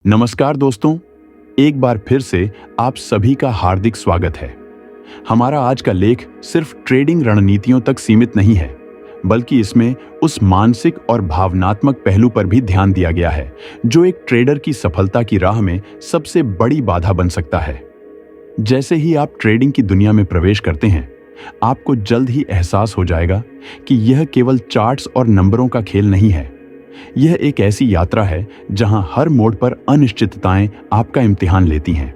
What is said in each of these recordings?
नमस्कार दोस्तों, एक बार फिर से आप सभी का हार्दिक स्वागत है। हमारा आज का लेख सिर्फ ट्रेडिंग रणनीतियों तक सीमित नहीं है, बल्कि इसमें उस मानसिक और भावनात्मक पहलू पर भी ध्यान दिया गया है जो एक ट्रेडर की सफलता की राह में सबसे बड़ी बाधा बन सकता है। जैसे ही आप ट्रेडिंग की दुनिया में प्रवेश करते हैं, आपको जल्द ही एहसास हो जाएगा कि यह केवल चार्ट्स और नंबरों का खेल नहीं है। यह एक ऐसी यात्रा है जहां हर मोड़ पर अनिश्चितताएं आपका इम्तिहान लेती हैं।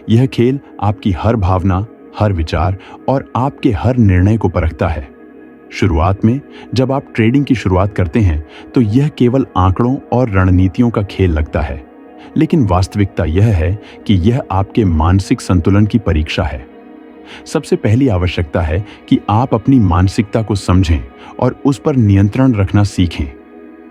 यह खेल आपकी हर भावना, हर विचार और आपके हर निर्णय को परखता है। शुरुआत में जब आप ट्रेडिंग की शुरुआत करते हैं तो यह केवल आंकड़ों और रणनीतियों का खेल लगता है, लेकिन वास्तविकता यह है कि यह आपके मानसिक संतुलन की परीक्षा है। सबसे पहली आवश्यकता है कि आप अपनी मानसिकता को समझें और उस पर नियंत्रण रखना सीखें।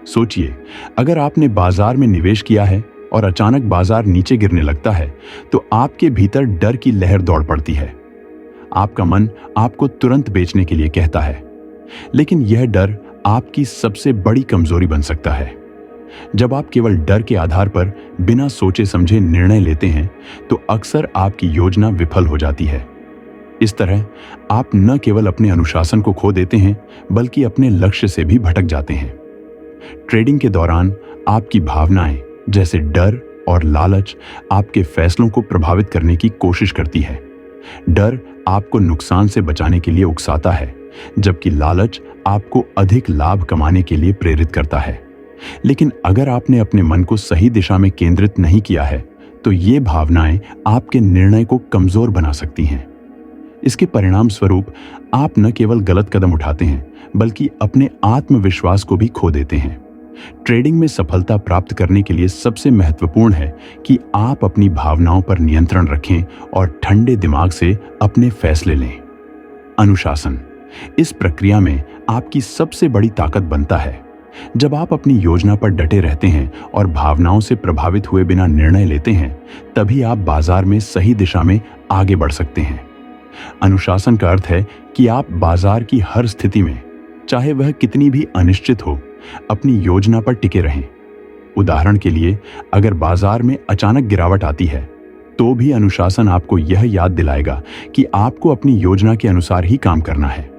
सोचिए, अगर आपने बाजार में निवेश किया है और अचानक बाजार नीचे गिरने लगता है तो आपके भीतर डर की लहर दौड़ पड़ती है। आपका मन आपको तुरंत बेचने के लिए कहता है, लेकिन यह डर आपकी सबसे बड़ी कमजोरी बन सकता है। जब आप केवल डर के आधार पर बिना सोचे समझे निर्णय लेते हैं तो अक्सर आपकी योजना विफल हो जाती है। इस तरह आप न केवल अपने अनुशासन को खो देते हैं, बल्कि अपने लक्ष्य से भी भटक जाते हैं। ट्रेडिंग के दौरान आपकी भावनाएं जैसे डर और लालच आपके फैसलों को प्रभावित करने की कोशिश करती है। डर आपको नुकसान से बचाने के लिए उकसाता है, जबकि लालच आपको अधिक लाभ कमाने के लिए प्रेरित करता है। लेकिन अगर आपने अपने मन को सही दिशा में केंद्रित नहीं किया है तो ये भावनाएं आपके निर्णय को कमजोर बना सकती हैं। इसके परिणाम स्वरूप आप न केवल गलत कदम उठाते हैं, बल्कि अपने आत्मविश्वास को भी खो देते हैं। ट्रेडिंग में सफलता प्राप्त करने के लिए सबसे महत्वपूर्ण है कि आप अपनी भावनाओं पर नियंत्रण रखें और ठंडे दिमाग से अपने फैसले लें। अनुशासन इस प्रक्रिया में आपकी सबसे बड़ी ताकत बनता है। जब आप अपनी योजना पर डटे रहते हैं और भावनाओं से प्रभावित हुए बिना निर्णय लेते हैं, तभी आप बाजार में सही दिशा में आगे बढ़ सकते हैं। अनुशासन का अर्थ है कि आप बाजार की हर स्थिति में, चाहे वह कितनी भी अनिश्चित हो, अपनी योजना पर टिके रहें। उदाहरण के लिए, अगर बाजार में अचानक गिरावट आती है तो भी अनुशासन आपको यह याद दिलाएगा कि आपको अपनी योजना के अनुसार ही काम करना है।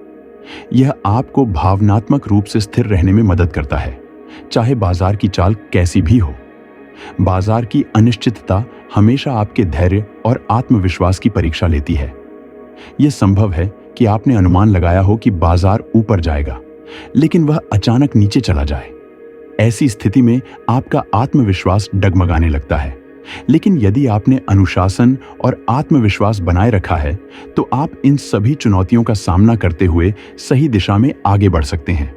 यह आपको भावनात्मक रूप से स्थिर रहने में मदद करता है, चाहे बाजार की चाल कैसी भी हो। बाजार की अनिश्चितता हमेशा आपके धैर्य और आत्मविश्वास की परीक्षा लेती है। यह संभव है कि आपने अनुमान लगाया हो कि बाजार ऊपर जाएगा, लेकिन वह अचानक नीचे चला जाए। ऐसी स्थिति में आपका आत्मविश्वास डगमगाने लगता है। लेकिन यदि आपने अनुशासन और आत्मविश्वास बनाए रखा है तो आप इन सभी चुनौतियों का सामना करते हुए सही दिशा में आगे बढ़ सकते हैं।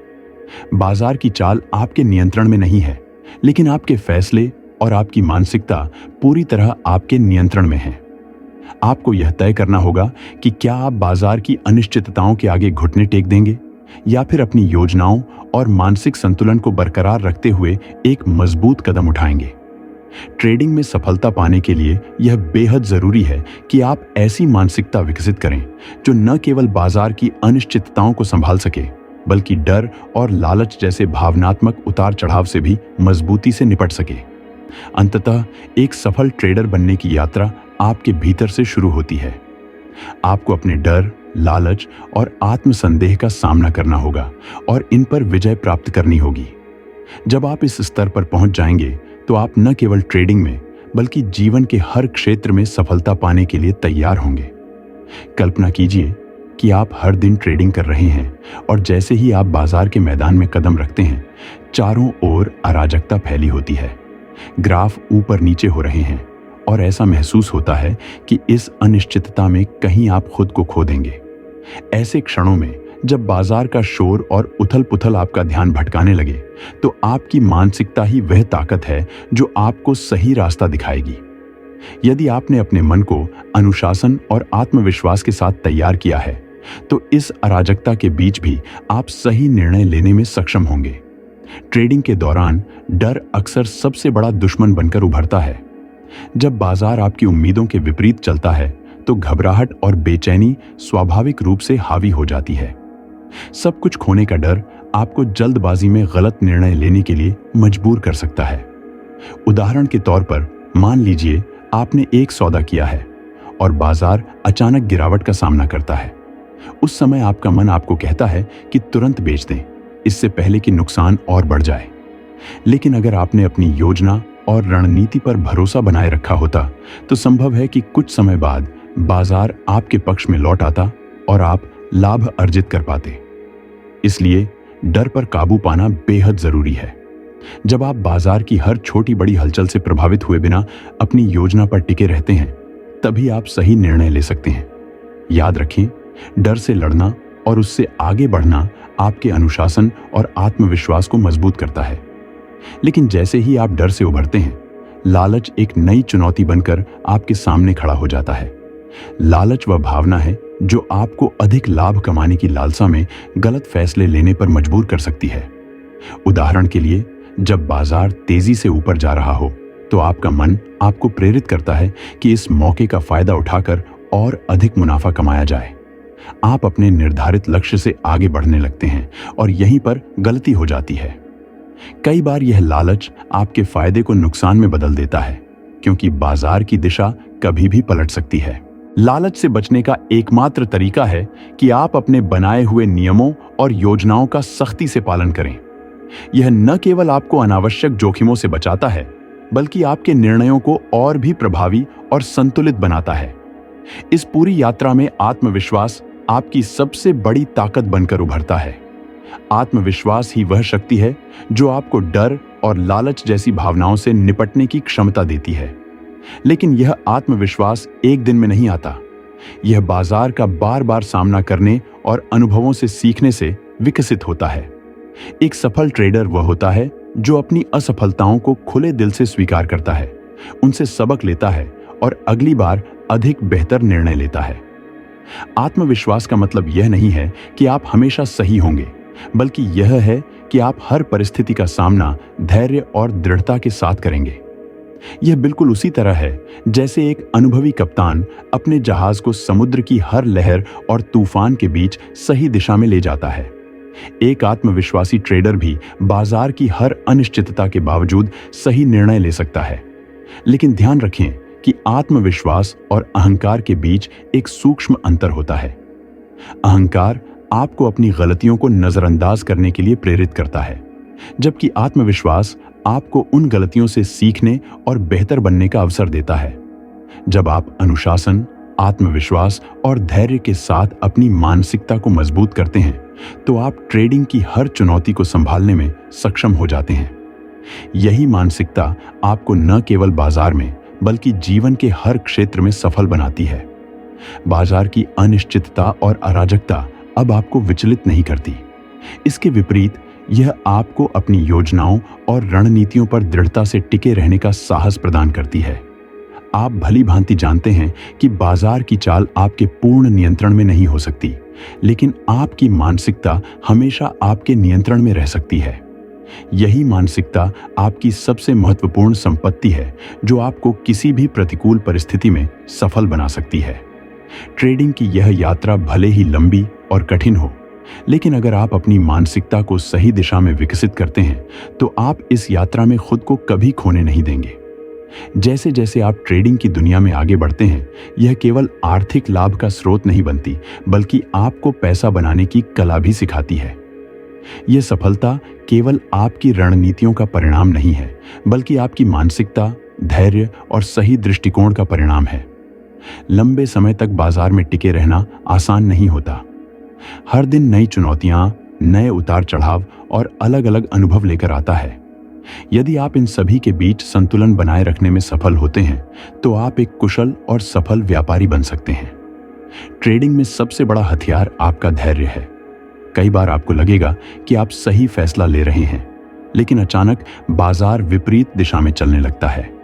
बाजार की चाल आपके नियंत्रण में नहीं है, लेकिन आपके फैसले और आपकी मानसिकता पूरी तरह आपके नियंत्रण में है। आपको यह तय करना होगा कि क्या आप बाजार की अनिश्चितताओं के आगे घुटने टेक देंगे या फिर अपनी योजनाओं और मानसिक संतुलन को बरकरार रखते हुए एक मजबूत कदम उठाएंगे। ट्रेडिंग में सफलता पाने के लिए यह बेहद जरूरी है कि आप ऐसी मानसिकता विकसित करें जो न केवल बाजार की अनिश्चितताओं को संभाल सके, बल्कि डर और लालच जैसे भावनात्मक उतार चढ़ाव से भी मजबूती से निपट सके। अंततः एक सफल ट्रेडर बनने की यात्रा आपके भीतर से शुरू होती है। आपको अपने डर, लालच और आत्मसंदेह का सामना करना होगा और इन पर विजय प्राप्त करनी होगी। जब आप इस स्तर पर पहुंच जाएंगे तो आप न केवल ट्रेडिंग में, बल्कि जीवन के हर क्षेत्र में सफलता पाने के लिए तैयार होंगे। कल्पना कीजिए कि आप हर दिन ट्रेडिंग कर रहे हैं और जैसे ही आप बाजार के मैदान में कदम रखते हैं, चारों ओर अराजकता फैली होती है। ग्राफ ऊपर नीचे हो रहे हैं और ऐसा महसूस होता है कि इस अनिश्चितता में कहीं आप खुद को खो देंगे। ऐसे क्षणों में जब बाजार का शोर और उथल पुथल आपका ध्यान भटकाने लगे तो आपकी मानसिकता ही वह ताकत है जो आपको सही रास्ता दिखाएगी। यदि आपने अपने मन को अनुशासन और आत्मविश्वास के साथ तैयार किया है तो इस अराजकता के बीच भी आप सही निर्णय लेने में सक्षम होंगे। ट्रेडिंग के दौरान डर अक्सर सबसे बड़ा दुश्मन बनकर उभरता है। जब बाजार आपकी उम्मीदों के विपरीत चलता है तो घबराहट और बेचैनी स्वाभाविक रूप से हावी हो जाती है। सब कुछ खोने का डर आपको जल्दबाजी में गलत निर्णय लेने के लिए मजबूर कर सकता है। उदाहरण के तौर पर मान लीजिए आपने एक सौदा किया है और बाजार अचानक गिरावट का सामना करता है। उस समय आपका मन आपको कहता है कि तुरंत बेच दें, इससे पहले कि नुकसान और बढ़ जाए। लेकिन अगर आपने अपनी योजना और रणनीति पर भरोसा बनाए रखा होता तो संभव है कि कुछ समय बाद बाजार आपके पक्ष में लौट आता और आप लाभ अर्जित कर पाते। इसलिए डर पर काबू पाना बेहद जरूरी है। जब आप बाजार की हर छोटी बड़ी हलचल से प्रभावित हुए बिना अपनी योजना पर टिके रहते हैं, तभी आप सही निर्णय ले सकते हैं। याद रखें, डर से लड़ना और उससे आगे बढ़ना आपके अनुशासन और आत्मविश्वास को मजबूत करता है। लेकिन जैसे ही आप डर से उभरते हैं, लालच एक नई चुनौती बनकर आपके सामने खड़ा हो जाता है। लालच वह भावना है जो आपको अधिक लाभ कमाने की लालसा में गलत फैसले लेने पर मजबूर कर सकती है। उदाहरण के लिए, जब बाजार तेजी से ऊपर जा रहा हो तो आपका मन आपको प्रेरित करता है कि इस मौके का फायदा उठाकर और अधिक मुनाफा कमाया जाए। आप अपने निर्धारित लक्ष्य से आगे बढ़ने लगते हैं और यहीं पर गलती हो जाती है। कई बार यह लालच आपके फायदे को नुकसान में बदल देता है, क्योंकि बाजार की दिशा कभी भी पलट सकती है। लालच से बचने का एकमात्र तरीका है कि आप अपने बनाए हुए नियमों और योजनाओं का सख्ती से पालन करें। यह न केवल आपको अनावश्यक जोखिमों से बचाता है, बल्कि आपके निर्णयों को और भी प्रभावी और संतुलित बनाता है। इस पूरी यात्रा में आत्मविश्वास आपकी सबसे बड़ी ताकत बनकर उभरता है। आत्मविश्वास ही वह शक्ति है जो आपको डर और लालच जैसी भावनाओं से निपटने की क्षमता देती है। लेकिन यह आत्मविश्वास एक दिन में नहीं आता। यह बाजार का बार बार सामना करने और अनुभवों से सीखने से विकसित होता है। एक सफल ट्रेडर वह होता है जो अपनी असफलताओं को खुले दिल से स्वीकार करता है, उनसे सबक लेता है और अगली बार अधिक बेहतर निर्णय लेता है। आत्मविश्वास का मतलब यह नहीं है कि आप हमेशा सही होंगे, बल्कि यह है कि आप हर परिस्थिति का सामना धैर्य और दृढ़ता के साथ करेंगे। यह बिल्कुल उसी तरह है जैसे एक अनुभवी कप्तान अपने जहाज को समुद्र की हर लहर और तूफान के बीच सही दिशा में ले जाता है। एक आत्मविश्वासी ट्रेडर भी बाजार की हर अनिश्चितता के बावजूद सही निर्णय ले सकता है। लेकिन ध्यान रखें कि आत्मविश्वास और अहंकार के बीच एक सूक्ष्म अंतर होता है। अहंकार आपको अपनी गलतियों को नजरअंदाज करने के लिए प्रेरित करता है, जबकि आत्मविश्वास आपको उन गलतियों से सीखने और बेहतर बनने का अवसर देता है। जब आप अनुशासन, आत्मविश्वास और धैर्य के साथ अपनी मानसिकता को मजबूत करते हैं, तो आप ट्रेडिंग की हर चुनौती को संभालने में सक्षम हो जाते हैं। यही मानसिकता आपको न केवल बाजार में बल्कि जीवन के हर क्षेत्र में सफल बनाती है। बाजार की अनिश्चितता और अराजकता अब आपको विचलित नहीं करती। इसके विपरीत यह आपको अपनी योजनाओं और रणनीतियों पर दृढ़ता से टिके रहने का साहस प्रदान करती है। आप भली भांति जानते हैं कि बाजार की चाल आपके पूर्ण नियंत्रण में नहीं हो सकती, लेकिन आपकी मानसिकता हमेशा आपके नियंत्रण में रह सकती है। यही मानसिकता आपकी सबसे महत्वपूर्ण संपत्ति है, जो आपको किसी भी प्रतिकूल परिस्थिति में सफल बना सकती है। ट्रेडिंग की यह यात्रा भले ही लंबी और कठिन हो, लेकिन अगर आप अपनी मानसिकता को सही दिशा में विकसित करते हैं, तो आप इस यात्रा में खुद को कभी खोने नहीं देंगे। जैसे जैसे आप ट्रेडिंग की दुनिया में आगे बढ़ते हैं, यह केवल आर्थिक लाभ का स्रोत नहीं बनती, बल्कि आपको पैसा बनाने की कला भी सिखाती है। यह सफलता केवल आपकी रणनीतियों का परिणाम नहीं है, बल्कि आपकी मानसिकता, धैर्य और सही दृष्टिकोण का परिणाम है। लंबे समय तक बाजार में टिके रहना आसान नहीं होता। हर दिन नई चुनौतियां, नए उतार चढ़ाव और अलग अलग अनुभव लेकर आता है। यदि आप इन सभी के बीच संतुलन बनाए रखने में सफल होते हैं, तो आप एक कुशल और सफल व्यापारी बन सकते हैं। ट्रेडिंग में सबसे बड़ा हथियार आपका धैर्य है। कई बार आपको लगेगा कि आप सही फैसला ले रहे हैं, लेकिन अचानक बाजार विपरीत दिशा में चलने लगता है।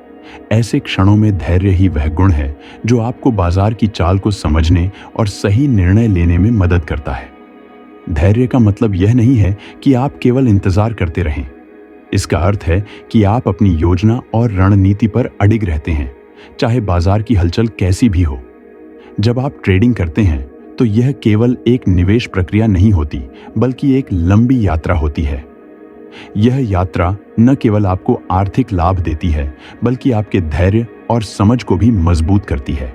ऐसे क्षणों में धैर्य ही वह गुण है जो आपको बाजार की चाल को समझने और सही निर्णय लेने में मदद करता है। धैर्य का मतलब यह नहीं है कि आप केवल इंतजार करते रहें। इसका अर्थ है कि आप अपनी योजना और रणनीति पर अडिग रहते हैं, चाहे बाजार की हलचल कैसी भी हो। जब आप ट्रेडिंग करते हैं, तो यह केवल एक निवेश प्रक्रिया नहीं होती, बल्कि एक लंबी यात्रा होती है। यह यात्रा न केवल आपको आर्थिक लाभ देती है, बल्कि आपके धैर्य और समझ को भी मजबूत करती है।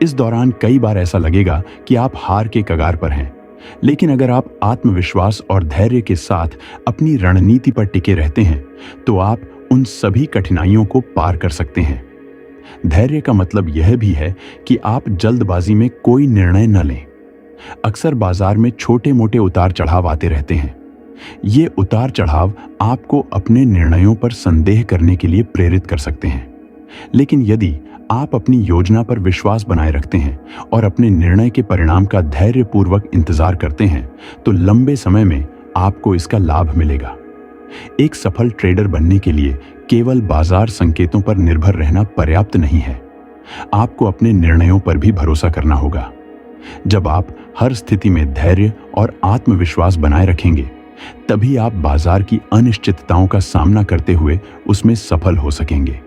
इस दौरान कई बार ऐसा लगेगा कि आप हार के कगार पर हैं, लेकिन अगर आप आत्मविश्वास और धैर्य के साथ अपनी रणनीति पर टिके रहते हैं, तो आप उन सभी कठिनाइयों को पार कर सकते हैं। धैर्य का मतलब यह भी है कि आप जल्दबाजी में कोई निर्णय न लें। अक्सर बाजार में छोटे मोटे उतार चढ़ाव आते रहते हैं। ये उतार चढ़ाव आपको अपने निर्णयों पर संदेह करने के लिए प्रेरित कर सकते हैं, लेकिन यदि आप अपनी योजना पर विश्वास बनाए रखते हैं और अपने निर्णय के परिणाम का धैर्यपूर्वक इंतजार करते हैं, तो लंबे समय में आपको इसका लाभ मिलेगा। एक सफल ट्रेडर बनने के लिए केवल बाजार संकेतों पर निर्भर रहना पर्याप्त नहीं है। आपको अपने निर्णयों पर भी भरोसा करना होगा। जब आप हर स्थिति में धैर्य और आत्मविश्वास बनाए रखेंगे, तभी आप बाजार की अनिश्चितताओं का सामना करते हुए उसमें सफल हो सकेंगे।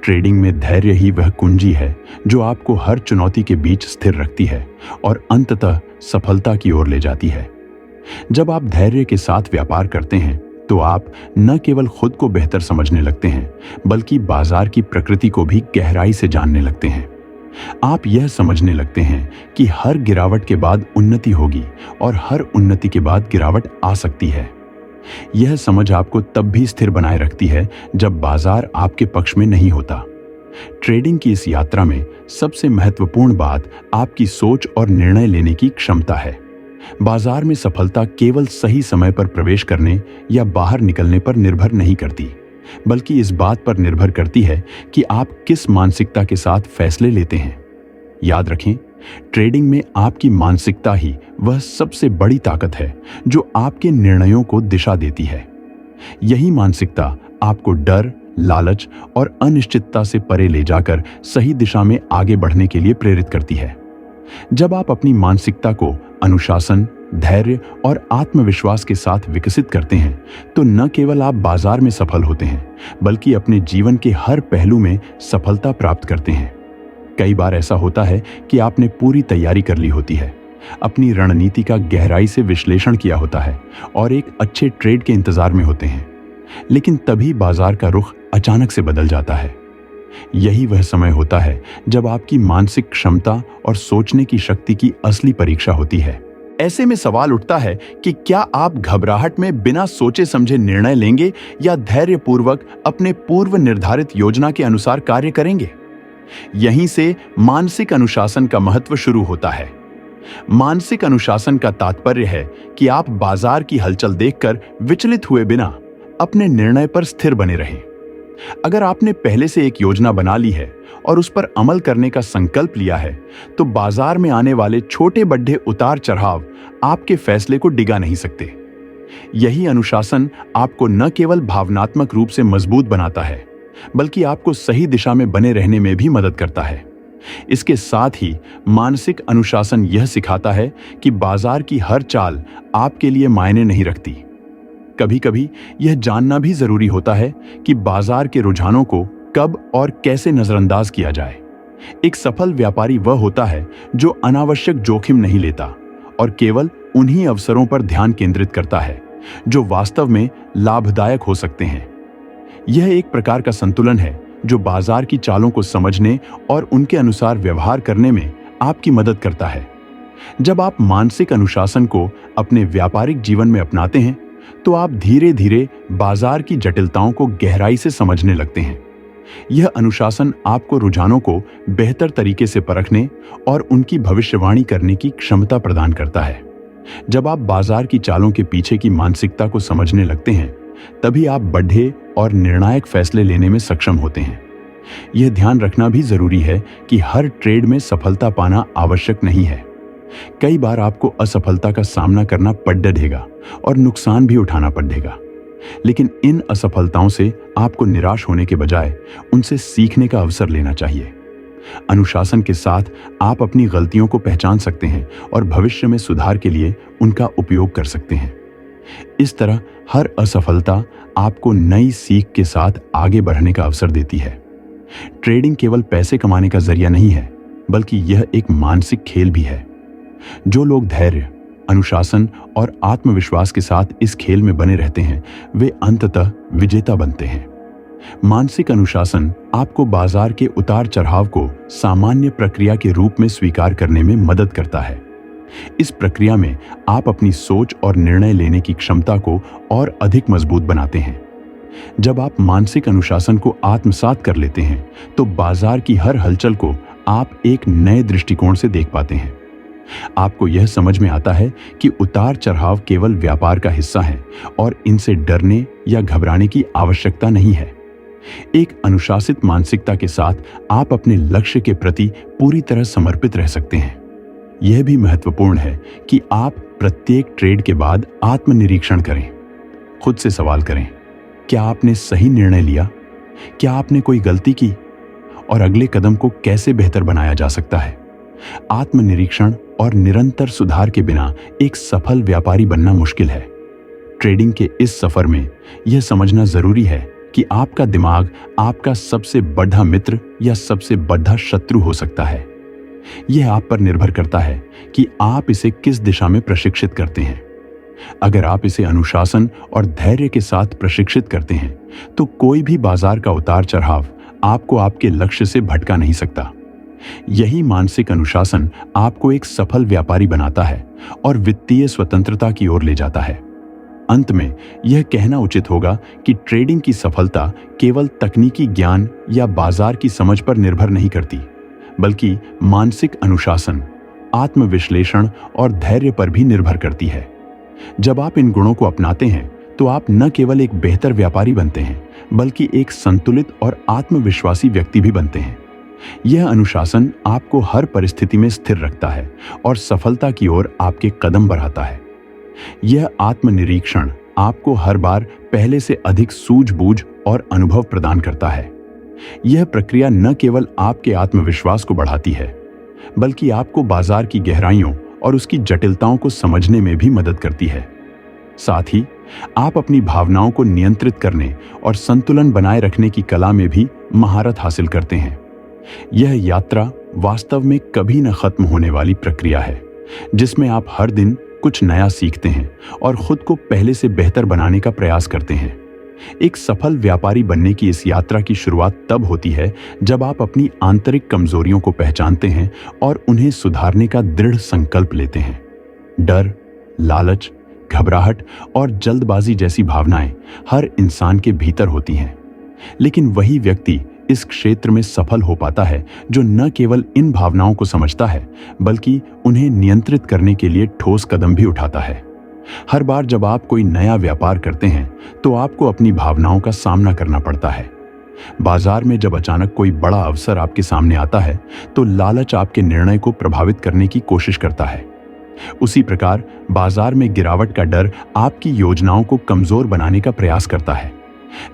ट्रेडिंग में धैर्य ही वह कुंजी है जो आपको हर चुनौती के बीच स्थिर रखती है और अंततः सफलता की ओर ले जाती है। जब आप धैर्य के साथ व्यापार करते हैं, तो आप न केवल खुद को बेहतर समझने लगते हैं, बल्कि बाजार की प्रकृति को भी गहराई से जानने लगते हैं। आप यह समझने लगते हैं कि हर गिरावट के बाद उन्नति होगी और हर उन्नति के बाद गिरावट आ सकती है। यह समझ आपको तब भी स्थिर बनाए रखती है जब बाजार आपके पक्ष में नहीं होता। ट्रेडिंग की इस यात्रा में सबसे महत्वपूर्ण बात आपकी सोच और निर्णय लेने की क्षमता है। बाजार में सफलता केवल सही समय पर प्रवेश करने या बाहर निकलने पर निर्भर नहीं करती, बल्कि इस बात पर निर्भर करती है कि आप किस मानसिकता के साथ फैसले लेते हैं। याद रखें, ट्रेडिंग में आपकी मानसिकता ही वह सबसे बड़ी ताकत है जो आपके निर्णयों को दिशा देती है। यही मानसिकता आपको डर, लालच और अनिश्चितता से परे ले जाकर सही दिशा में आगे बढ़ने के लिए प्रेरित करती है। जब आप अपनी मानसिकता को अनुशासन, धैर्य और आत्मविश्वास के साथ विकसित करते हैं, तो न केवल आप बाजार में सफल होते हैं, बल्कि अपने जीवन के हर पहलू में सफलता प्राप्त करते हैं। कई बार ऐसा होता है कि आपने पूरी तैयारी कर ली होती है, अपनी रणनीति का गहराई से विश्लेषण किया होता है और एक अच्छे ट्रेड के इंतजार में होते हैं, लेकिन तभी बाजार का रुख अचानक से बदल जाता है। यही वह समय होता है जब आपकी मानसिक क्षमता और सोचने की शक्ति की असली परीक्षा होती है। ऐसे में सवाल उठता है कि क्या आप घबराहट में बिना सोचे समझे निर्णय लेंगे या धैर्यपूर्वक अपने पूर्व निर्धारित योजना के अनुसार कार्य करेंगे? यहीं से मानसिक अनुशासन का महत्व शुरू होता है। मानसिक अनुशासन का तात्पर्य है कि आप बाजार की हलचल देखकर विचलित हुए बिना अपने निर्णय पर स्थिर बने रहें। अगर आपने पहले से एक योजना बना ली है और उस पर अमल करने का संकल्प लिया है, तो बाजार में आने वाले छोटे बड़े उतार चढ़ाव आपके फैसले को डिगा नहीं सकते। यही अनुशासन आपको न केवल भावनात्मक रूप से मजबूत बनाता है, बल्कि आपको सही दिशा में बने रहने में भी मदद करता है। इसके साथ ही मानसिक अनुशासन यह सिखाता है कि बाजार की हर चाल आपके लिए मायने नहीं रखती। कभी कभी यह जानना भी जरूरी होता है कि बाजार के रुझानों को कब और कैसे नजरअंदाज किया जाए। एक सफल व्यापारी वह होता है जो अनावश्यक जोखिम नहीं लेता और केवल उन्हीं अवसरों पर ध्यान केंद्रित करता है जो वास्तव में लाभदायक हो सकते हैं। यह एक प्रकार का संतुलन है जो बाजार की चालों को समझने और उनके अनुसार व्यवहार करने में आपकी मदद करता है। जब आप मानसिक अनुशासन को अपने व्यापारिक जीवन में अपनाते हैं, तो आप धीरे धीरे बाजार की जटिलताओं को गहराई से समझने लगते हैं। यह अनुशासन आपको रुझानों को बेहतर तरीके से परखने और उनकी भविष्यवाणी करने की क्षमता प्रदान करता है। जब आप बाजार की चालों के पीछे की मानसिकता को समझने लगते हैं, तभी आप बढ़े और निर्णायक फैसले लेने में सक्षम होते हैं। यह ध्यान रखना भी जरूरी है कि हर ट्रेड में सफलता पाना आवश्यक नहीं है। कई बार आपको असफलता का सामना करना पड़ेगा और नुकसान भी उठाना पड़ेगा, लेकिन इन असफलताओं से आपको निराश होने के बजाय उनसे सीखने का अवसर लेना चाहिए। अनुशासन के साथ आप अपनी गलतियों को पहचान सकते हैं और भविष्य में सुधार के लिए उनका उपयोग कर सकते हैं। इस तरह हर असफलता आपको नई सीख के साथ आगे बढ़ने का अवसर देती है। ट्रेडिंग केवल पैसे कमाने का जरिया नहीं है, बल्कि यह एक मानसिक खेल भी है। जो लोग धैर्य, अनुशासन और आत्मविश्वास के साथ इस खेल में बने रहते हैं, वे अंततः विजेता बनते हैं। मानसिक अनुशासन आपको बाजार के उतार चढ़ाव को सामान्य प्रक्रिया के रूप में स्वीकार करने में मदद करता है। इस प्रक्रिया में आप अपनी सोच और निर्णय लेने की क्षमता को और अधिक मजबूत बनाते हैं। जब आप मानसिक अनुशासन को आत्मसात कर लेते हैं, तो बाजार की हर हलचल को आप एक नए दृष्टिकोण से देख पाते हैं। आपको यह समझ में आता है कि उतार चढ़ाव केवल व्यापार का हिस्सा है और इनसे डरने या घबराने की आवश्यकता नहीं है। एक अनुशासित मानसिकता के साथ आप अपने लक्ष्य के प्रति पूरी तरह समर्पित रह सकते हैं। यह भी महत्वपूर्ण है कि आप प्रत्येक ट्रेड के बाद आत्मनिरीक्षण करें। खुद से सवाल करें, क्या आपने सही निर्णय लिया? क्या आपने कोई गलती की? और अगले कदम को कैसे बेहतर बनाया जा सकता है? आत्मनिरीक्षण और निरंतर सुधार के बिना एक सफल व्यापारी बनना मुश्किल है। ट्रेडिंग के इस सफर में यह समझना जरूरी है कि आपका दिमाग आपका सबसे बड़ा मित्र या सबसे बड़ा शत्रु हो सकता है। यह आप पर निर्भर करता है कि आप इसे किस दिशा में प्रशिक्षित करते हैं। अगर आप इसे अनुशासन और धैर्य के साथ प्रशिक्षित करते हैं, तो कोई भी बाजार का उतार चढ़ाव आपको आपके लक्ष्य से भटका नहीं सकता। यही मानसिक अनुशासन आपको एक सफल व्यापारी बनाता है और वित्तीय स्वतंत्रता की ओर ले जाता है। अंत में यह कहना उचित होगा कि ट्रेडिंग की सफलता केवल तकनीकी ज्ञान या बाजार की समझ पर निर्भर नहीं करती, बल्कि मानसिक अनुशासन, आत्मविश्लेषण और धैर्य पर भी निर्भर करती है। जब आप इन गुणों को अपनाते हैं, तो आप न केवल एक बेहतर व्यापारी बनते हैं, बल्कि एक संतुलित और आत्मविश्वासी व्यक्ति भी बनते हैं। यह अनुशासन आपको हर परिस्थिति में स्थिर रखता है और सफलता की ओर आपके कदम बढ़ाता है। यह आत्मनिरीक्षण आपको हर बार पहले से अधिक सूझबूझ और अनुभव प्रदान करता है। यह प्रक्रिया न केवल आपके आत्मविश्वास को बढ़ाती है, बल्कि आपको बाजार की गहराइयों और उसकी जटिलताओं को समझने में भी मदद करती है। साथ ही आप अपनी भावनाओं को नियंत्रित करने और संतुलन बनाए रखने की कला में भी महारत हासिल करते हैं। यह यात्रा वास्तव में कभी न खत्म होने वाली प्रक्रिया है, जिसमें आप हर दिन कुछ नया सीखते हैं और खुद को पहले से बेहतर बनाने का प्रयास करते हैं। एक सफल व्यापारी बनने की इस यात्रा की शुरुआत तब होती है जब आप अपनी आंतरिक कमजोरियों को पहचानते हैं और उन्हें सुधारने का दृढ़ संकल्प लेते हैं। डर, लालच, घबराहट और जल्दबाजी जैसी भावनाएं हर इंसान के भीतर होती हैं, लेकिन वही व्यक्ति इस क्षेत्र में सफल हो पाता है जो न केवल इन भावनाओं को समझता है, बल्कि उन्हें नियंत्रित करने के लिए ठोस कदम भी उठाता है। हर बार जब आप कोई नया व्यापार करते हैं, तो आपको अपनी भावनाओं का सामना करना पड़ता है। बाजार में जब अचानक कोई बड़ा अवसर आपके सामने आता है, तो लालच आपके निर्णय को प्रभावित करने की कोशिश करता है। उसी प्रकार बाजार में गिरावट का डर आपकी योजनाओं को कमजोर बनाने का प्रयास करता है।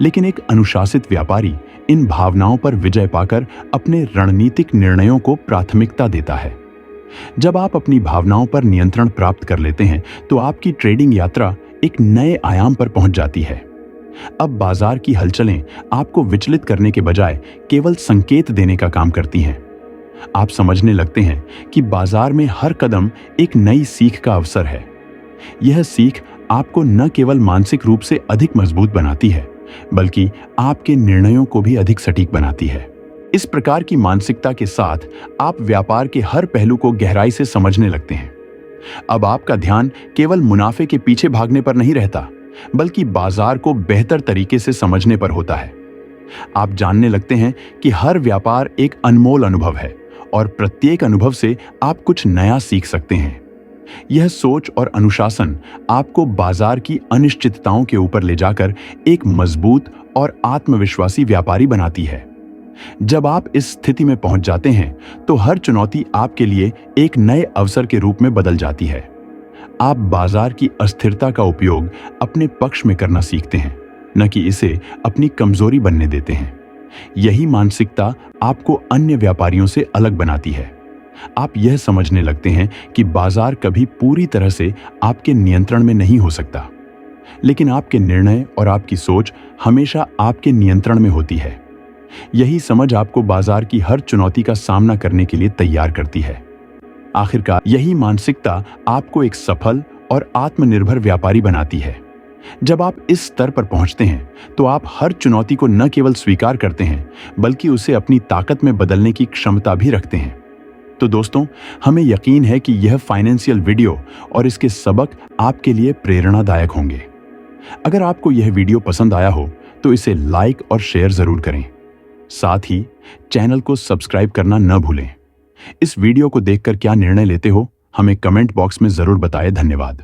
लेकिन एक अनुशासित व्यापारी इन भावनाओं पर विजय पाकर अपने रणनीतिक निर्णयों को प्राथमिकता देता है। जब आप अपनी भावनाओं पर नियंत्रण प्राप्त कर लेते हैं, तो आपकी ट्रेडिंग यात्रा एक नए आयाम पर पहुंच जाती है। अब बाजार की हलचलें आपको विचलित करने के बजाय केवल संकेत देने का काम करती हैं। आप समझने लगते हैं कि बाजार में हर कदम एक नई सीख का अवसर है। यह सीख आपको न केवल मानसिक रूप से अधिक मजबूत बनाती है, बल्कि आपके निर्णयों को भी अधिक सटीक बनाती है। इस प्रकार की मानसिकता के साथ आप व्यापार के हर पहलू को गहराई से समझने लगते हैं। अब आपका ध्यान केवल मुनाफे के पीछे भागने पर नहीं रहता, बल्कि बाजार को बेहतर तरीके से समझने पर होता है। आप जानने लगते हैं कि हर व्यापार एक अनमोल अनुभव है और प्रत्येक अनुभव से आप कुछ नया सीख सकते हैं। यह सोच और अनुशासन आपको बाजार की अनिश्चितताओं के ऊपर ले जाकर एक मजबूत और आत्मविश्वासी व्यापारी बनाती है। जब आप इस स्थिति में पहुंच जाते हैं, तो हर चुनौती आपके लिए एक नए अवसर के रूप में बदल जाती है। आप बाजार की अस्थिरता का उपयोग अपने पक्ष में करना सीखते हैं, न कि इसे अपनी कमजोरी बनने देते हैं। यही मानसिकता आपको अन्य व्यापारियों से अलग बनाती है। आप यह समझने लगते हैं कि बाजार कभी पूरी तरह से आपके नियंत्रण में नहीं हो सकता, लेकिन आपके निर्णय और आपकी सोच हमेशा आपके नियंत्रण में होती है। यही समझ आपको बाजार की हर चुनौती का सामना करने के लिए तैयार करती है। आखिरकार यही मानसिकता आपको एक सफल और आत्मनिर्भर व्यापारी बनाती है। जब आप इस स्तर पर पहुंचते हैं तो आप हर चुनौती को न केवल स्वीकार करते हैं बल्कि उसे अपनी ताकत में बदलने की क्षमता भी रखते हैं। तो दोस्तों, हमें यकीन है कि यह फाइनेंशियल वीडियो और इसके सबक आपके लिए प्रेरणादायक होंगे। अगर आपको यह वीडियो पसंद आया हो तो इसे लाइक और शेयर जरूर करें। साथ ही चैनल को सब्सक्राइब करना न भूलें। इस वीडियो को देखकर क्या निर्णय लेते हो, हमें कमेंट बॉक्स में जरूर बताएं। धन्यवाद।